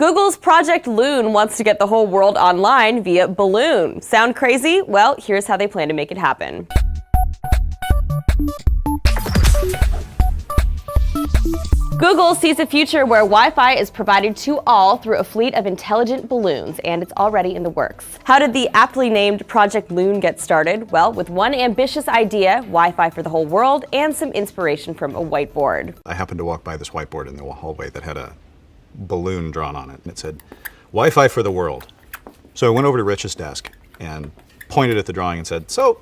Google's Project Loon wants to get the whole world online via balloon. Sound crazy? Well, here's how they plan to make it happen. Google sees a future where Wi-Fi is provided to all through a fleet of intelligent balloons, and it's already in the works. How did the aptly named Project Loon get started? Well, with one ambitious idea, Wi-Fi for the whole world, and some inspiration from a whiteboard. I happened to walk by this whiteboard in the hallway that had a balloon drawn on it, and it said, Wi-Fi for the world. So I went over to Rich's desk and pointed at the drawing and said, so,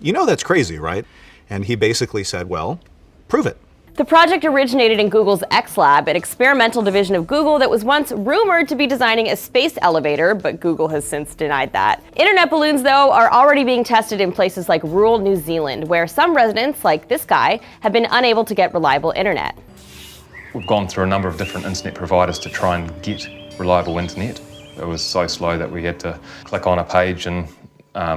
you know that's crazy, right? And he basically said, well, prove it. The project originated in Google's X Lab, an experimental division of Google that was once rumored to be designing a space elevator, but Google has since denied that. Internet balloons, though, are already being tested in places like rural New Zealand, where some residents, like this guy, have been unable to get reliable internet. We've gone through a number of different internet providers to try and get reliable internet. It was so slow that we had to click on a page and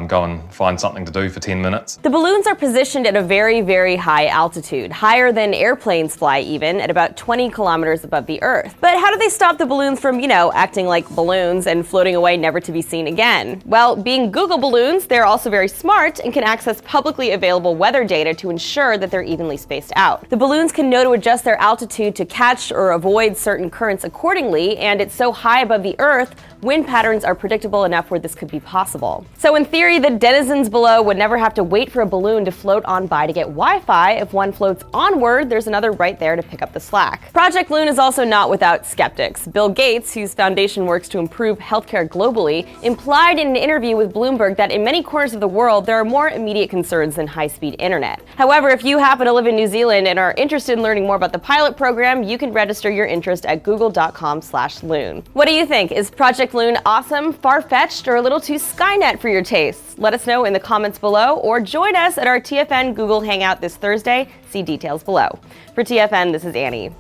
go and find something to do for 10 minutes. The balloons are positioned at a very, very high altitude, higher than airplanes fly even, at about 20 kilometers above the Earth. But how do they stop the balloons from, acting like balloons and floating away never to be seen again? Well, being Google balloons, they're also very smart and can access publicly available weather data to ensure that they're evenly spaced out. The balloons can know to adjust their altitude to catch or avoid certain currents accordingly, and it's so high above the Earth, wind patterns are predictable enough where this could be possible. So in theory, the denizens below would never have to wait for a balloon to float on by to get Wi-Fi. If one floats onward, there's another right there to pick up the slack. Project Loon is also not without skeptics. Bill Gates, whose foundation works to improve healthcare globally, implied in an interview with Bloomberg that in many corners of the world, there are more immediate concerns than high-speed internet. However, if you happen to live in New Zealand and are interested in learning more about the pilot program, you can register your interest at google.com/loon. What do you think? Is Project Loon awesome, far-fetched, or a little too Skynet for your tastes? Let us know in the comments below, or join us at our TFN Google Hangout this Thursday. See details below. For TFN, this is Annie.